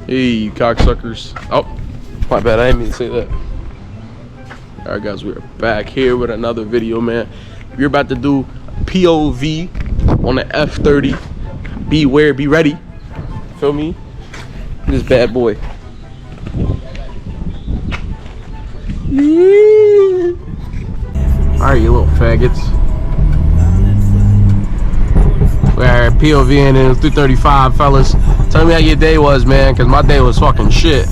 Hey, you cocksuckers. Oh, my bad, I didn't mean to say that. Alright guys, we're back here with another video, man. We're about to do POV on the F30. Beware, be ready. Feel me? This bad boy. Alright, you little faggots. We're at POV and it was 335, fellas. Tell me how your day was, man, because my day was fucking shit.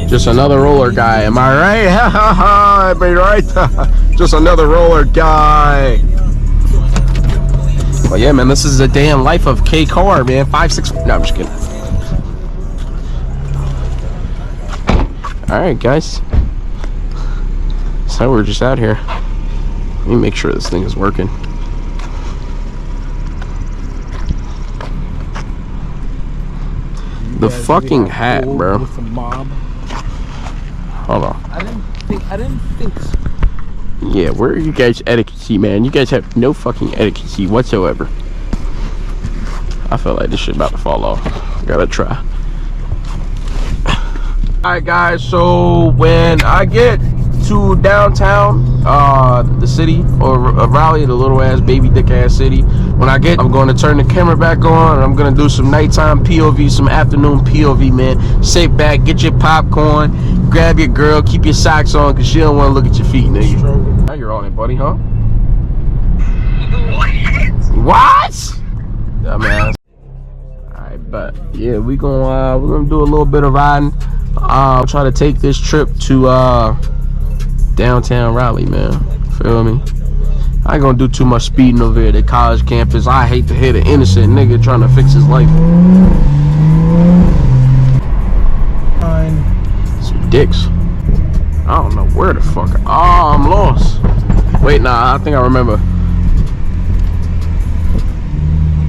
Just another roller guy, am I right? Ha ha ha, everybody right? Just another roller guy. Well, yeah, man, this is the day in life of K Car, man. 5'6". No, I'm just kidding. All right, guys. So we're just out here. Let me make sure this thing is working. The fucking hat, bro. With the mob. Hold on. I didn't think so. Yeah, where are you guys etiquette, man? You guys have no fucking etiquette whatsoever. I feel like this shit about to fall off. Gotta try. Alright guys, so when I get to downtown, the city, or Raleigh, the little ass baby dick ass city, when I get, I'm going to turn the camera back on and I'm going to do some nighttime POV, some afternoon POV, man. Sit back, get your popcorn, grab your girl, keep your socks on because she don't want to look at your feet, nigga. Now you're on it, buddy, huh? What? Dumbass. Alright, but yeah, we're gonna do a little bit of riding. I'll try to take this trip to downtown Raleigh, man. Feel me? I ain't gonna do too much speeding over here at the college campus. I hate to hit an innocent nigga trying to fix his life. Some dicks. I don't know where the fuck. Oh, I'm lost. Wait, nah, I think I remember.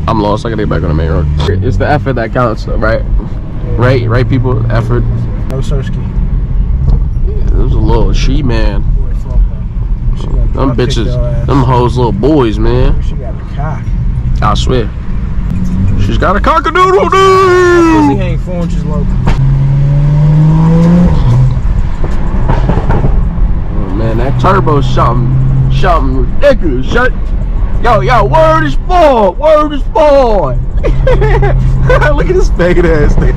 I'm lost. I gotta get back on the main road. It's the effort that counts, right? Right, people. Effort. No Sersky. Yeah, there was a little she-man. Them bitches, them hoes little boys, man. She got a cock. I swear. She's got a cock-a-doodle-doo! Pussy ain't 4 inches low. Oh, man, that turbo's something ridiculous. Yo, word is born. Word is born. Look at this faggot ass thing.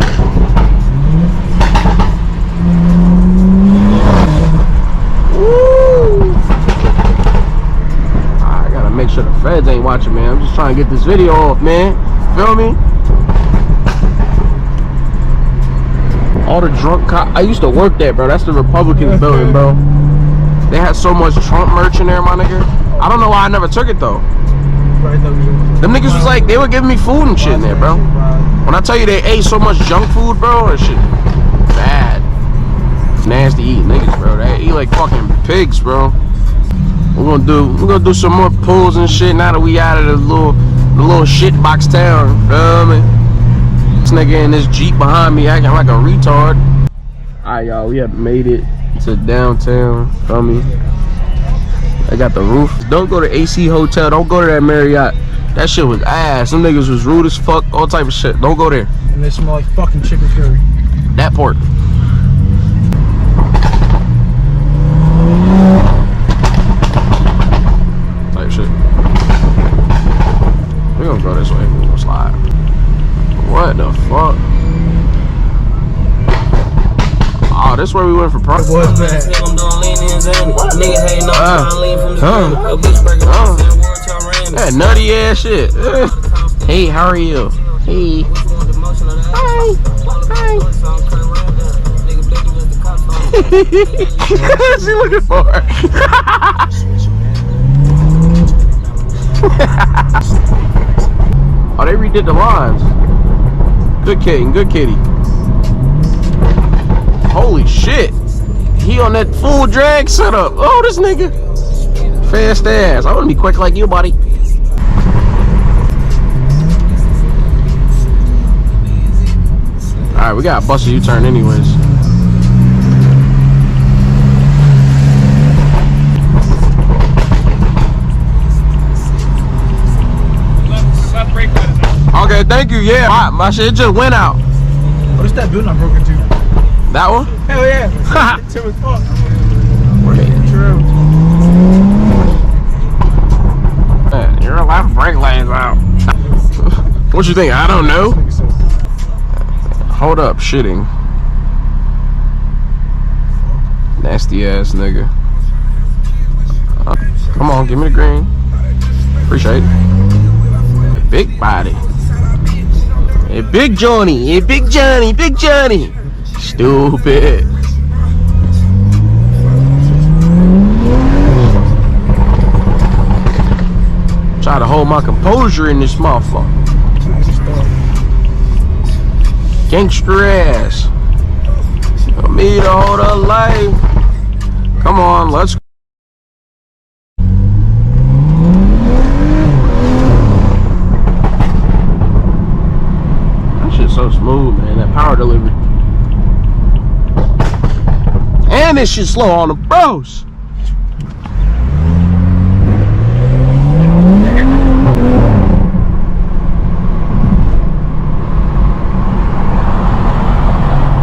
Woo! I gotta make sure the feds ain't watching, man. I'm just trying to get this video off, man. Feel me? All the drunk cops. I used to work there, bro. That's the Republicans building, bro. They had so much Trump merch in there, my nigga. I don't know why I never took it, though. Them niggas was like, they were giving me food and shit in there, bro. When I tell you they ate so much junk food, bro, that shit bad. Nasty eating niggas, bro. They eat like fucking pigs, bro. We're gonna do some more pulls and shit now that we out of the little shit box town. Feel me? This nigga in this Jeep behind me acting like a retard. Alright, y'all, we have made it to downtown. Feel me? I got the roof. Don't go to AC Hotel. Don't go to that Marriott. That shit was ass. Them niggas was rude as fuck. All type of shit. Don't go there. And they smell like fucking chicken curry. That part. Type shit. We're gonna go this way. We're gonna slide. What the fuck? Oh, this where we went for practice. What, man? That nutty ass shit. Hey, how are you? Hey. Hi. What's she looking for? Oh, they redid the lines. Good kitty. Holy shit. He on that full drag setup. Oh, this nigga. Fast ass. I want to be quick like you, buddy. Alright, we got a bust a U-turn anyways. you. Yeah, my shit just went out. What is that building I broke into? That one? Hell yeah. Tim as fuck. Man, you're allowed brake lines out. What you think? I don't know. Hold up, shitting. Nasty ass nigga. Come on, give me the green. Appreciate it. Big body. Hey, Big Johnny. Hey, Big Johnny. Big Johnny. Stupid. Try to hold my composure in this motherfucker. Gangster ass. For me to hold a life. Come on, let's go. That shit's so smooth, man. That power delivery. And this shit's slow on the bros.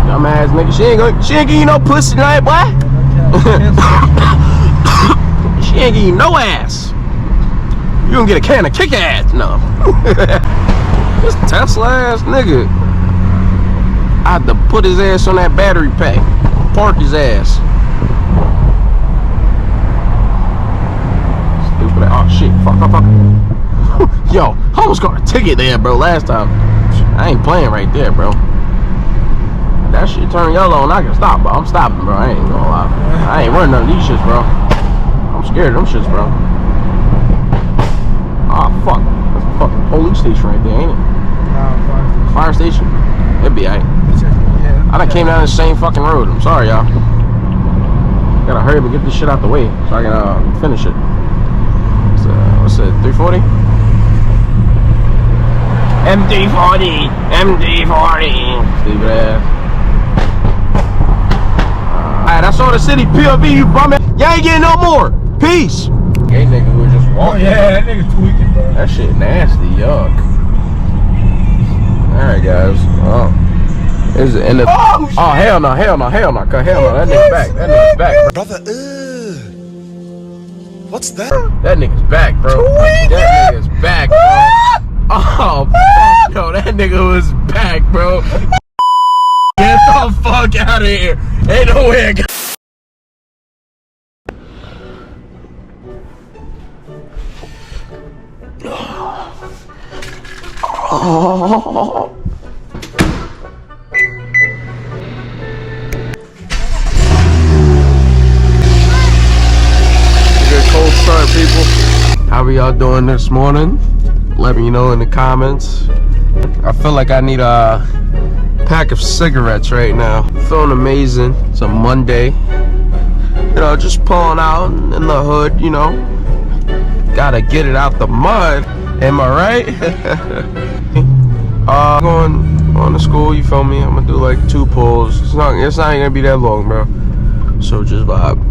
Dumbass nigga, she ain't give you no pussy tonight, boy. She ain't give you no ass. You gonna get a can of kick ass, no. This Tesla ass nigga. I had to put his ass on that battery pack. Park his ass. Stupid. Oh shit. Fuck. Yo, I almost got a ticket there, bro, last time. I ain't playing right there, bro. That shit turn yellow and I can stop, but I'm stopping, bro. I ain't gonna lie. I ain't running none of these shits, bro. I'm scared of them shits, bro. Ah, fuck. That's a fucking police station right there, ain't it? Nah, fire station. It'd be alright. I done came down the same fucking road. I'm sorry, y'all. Gotta hurry up and get this shit out the way so I can finish it. So, what's it? 340? MD40. MD40. Stupid ass. Alright, that's all the city. POV, you bum ass. Y'all ain't getting no more. Peace. Gay nigga who was just walking. Oh, yeah, that nigga's tweaking, bro. That shit nasty, yuck. Alright, guys. This is the end of. Oh, hell no, hell no, hell no. Hell no. That nigga's back. That nigga's back, bro. Brother, what's that? That nigga's back, bro. That nigga's back, bro. Oh, fuck. No, that nigga was back, bro. Get the fuck out of here. Ain't no way I got. Oh. Good cold start, people. How are y'all doing this morning? Let me know in the comments. I feel like I need a pack of cigarettes right now. Feeling amazing. It's a Monday. You know, just pulling out in the hood, you know. Gotta get it out the mud. Am I right? Going to school, you feel me? I'm gonna do like 2 pulls. It's not even gonna be that long, bro. So just vibe.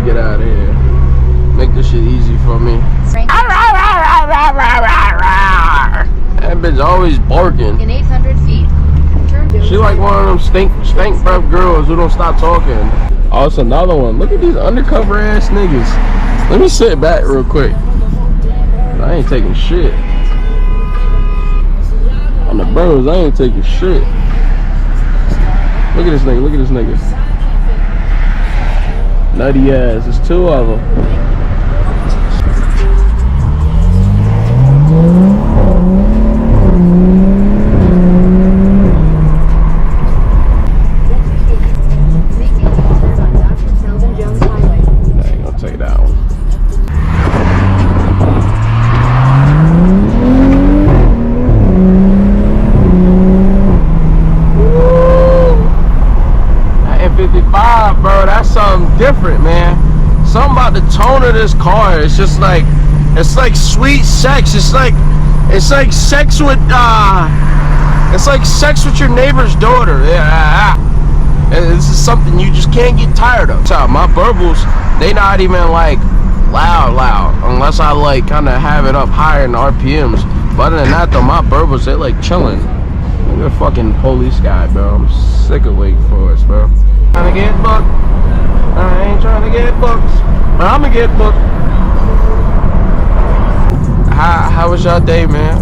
Get out of here. Make this shit easy for me. That bitch always barking. In 800 feet. She like one of them stink breath girls who don't stop talking. Oh, it's another one. Look at these undercover ass niggas. Let me sit back real quick. I ain't taking shit. On the bros, I ain't taking shit. Look at this nigga. Look at this nigga. Nutty ass. There's 2 of them. tone of this car. It's just like, it's like sweet sex. It's like sex with it's like sex with your neighbor's daughter. Yeah, and this is something you just can't get tired of. So my burbles, they not even like loud unless I like kind of have it up higher in the RPMs. But other than that though, my burbles, they like chilling. Look at the fucking police guy, bro. I'm sick of Wake Forest, bro. Trying to get booked. I ain't trying to get booked, but I'ma get booked. How was your day, man?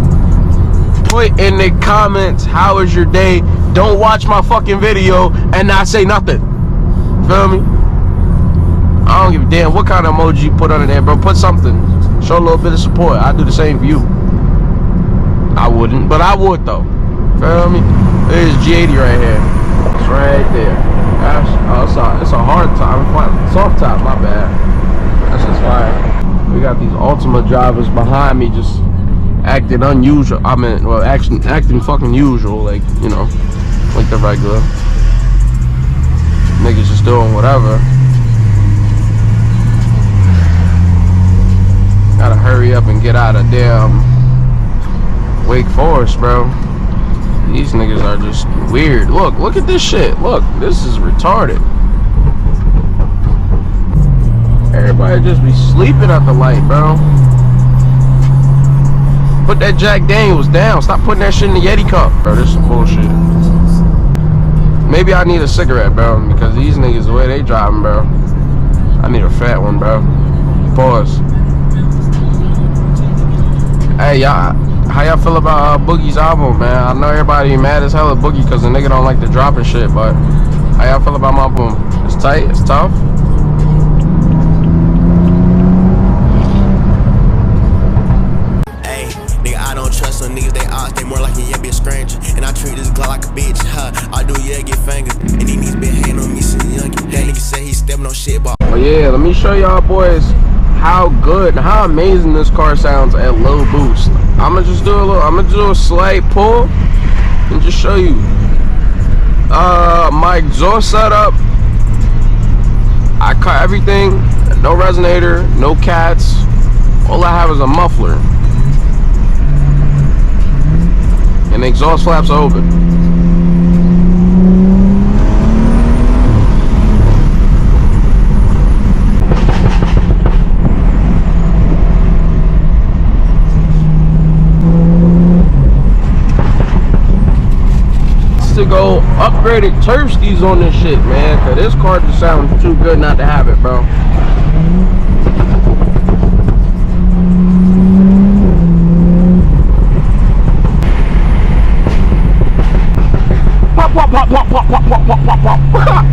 Put in the comments, how was your day? Don't watch my fucking video and not say nothing. Feel me? I don't give a damn what kind of emoji you put under there, bro. Put something. Show a little bit of support. I do the same for you. I wouldn't, but I would though. Feel me? There's G80 right here. It's right there. It's a hard time. Soft top, my bad. That's just fine. We got these Ultima drivers behind me just acting unusual. I mean, well, acting fucking usual, like, you know, like the regular. Niggas just doing whatever. Gotta hurry up and get out of damn Wake Forest, bro. These niggas are just weird. Look at this shit. Look, this is retarded. Everybody just be sleeping at the light, bro. Put that Jack Daniels down. Stop putting that shit in the Yeti cup. Bro, this is bullshit. Maybe I need a cigarette, bro, because these niggas, the way they driving, bro. I need a fat one, bro. Pause. Hey, y'all. How y'all feel about Boogie's album, man? I know everybody mad as hell at Boogie because the nigga don't like to drop and shit, but how y'all feel about my album? It's tight, it's tough. Hey, nigga, I don't trust some niggas, they odds, they more like a be a stranger. And I treat this Glock like a bitch, huh? I do, yeah, get fingers. And these niggas been hating on me since young. That nigga say he stepping on shit, but oh yeah, let me show y'all boys how good, how amazing this car sounds at low boost. I'ma do a slight pull and just show you my exhaust setup. I cut everything, no resonator, no cats. All I have is a muffler and the exhaust flaps are open. To go upgraded turf skis on this shit, man, cause this car just sounds too good not to have it, bro. Pop, pop, pop, pop, pop, pop, pop, pop, pop, pop.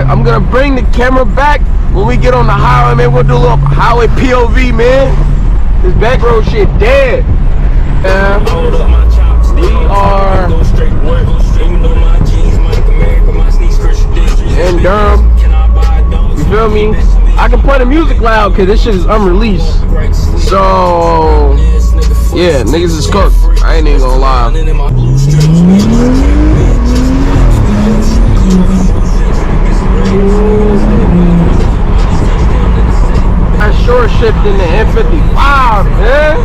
I'm gonna bring the camera back when we get on the highway, man. We'll do a little highway POV, man. This back road shit dead. We are in Durham. You feel me? I can play the music loud because this shit is unreleased. So yeah, niggas is cooked. I ain't even gonna lie. I sure shipped in the n55, man.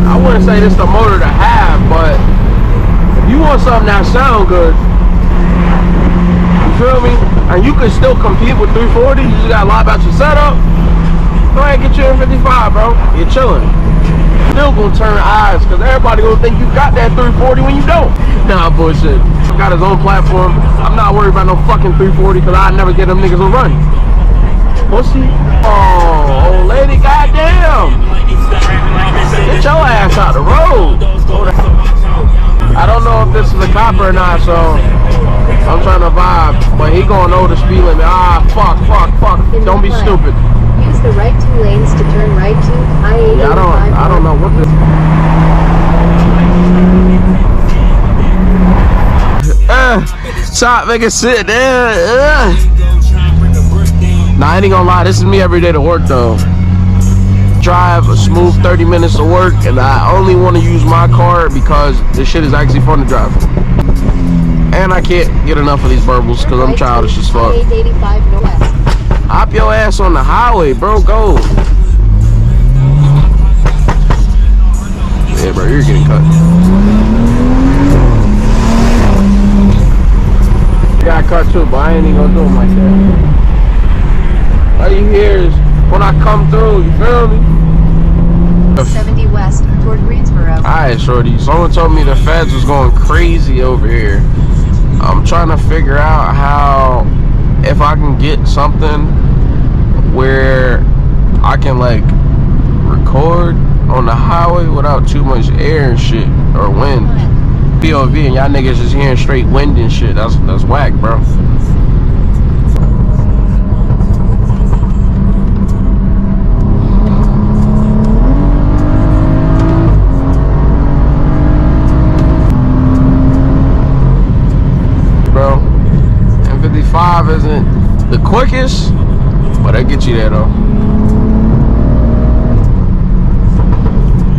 I wouldn't say this is the motor to have, but if you want something that sound good, you feel me? And you can still compete with 340, you just gotta lie about your setup. Go ahead and get your n55, bro. You're chilling. Still gonna turn eyes, cause everybody gonna think you got that 340 when you don't. Nah, bullshit. Got his own platform. I'm not worried about no fucking 340, cause I never get them niggas a run. Pussy. Oh, old lady, goddamn. Get your ass out the road. I don't know if this is a cop or not, so I'm trying to vibe. But he gonna know the speed limit. Ah, fuck. Don't be stupid. Use the right 2 lanes to turn right to I-85. Yeah, I don't know what this. Stop making sit there. Nah, I ain't gonna lie. This is me every day to work though. Drive a smooth 30 minutes to work, and I only want to use my car because this shit is actually fun to drive. And I can't get enough of these burbles because I'm childish as fuck. I-85 northwest. Hop your ass on the highway, bro. Go. Yeah, bro, you're getting cut. You got cut too, but I ain't even gonna do him like that. All you hear is when I come through, you feel me? 70 west toward Greensboro. Alright, shorty. Someone told me the feds was going crazy over here. I'm trying to figure out how, if I can get something where I can like record on the highway without too much air and shit or wind. POV and y'all niggas just hearing straight wind and shit. That's whack, bro. Bro, n55 isn't the quickest, but I get you there though.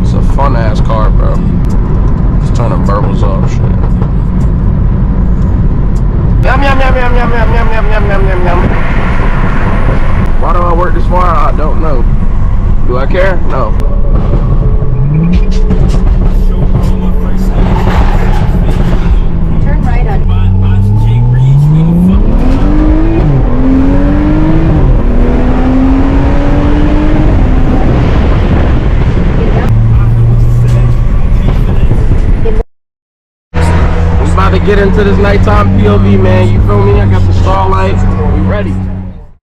It's a fun ass car, bro. It's turning burbles off, shit. Yum yum yum yum yum yum yum yum yum yum yum. Why do I work this far? I don't know. Do I care? No. Turn right on. About to get into this nighttime POV, man. You feel me? I got the starlight. We ready.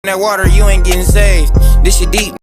That water, you ain't getting saved. This shit deep.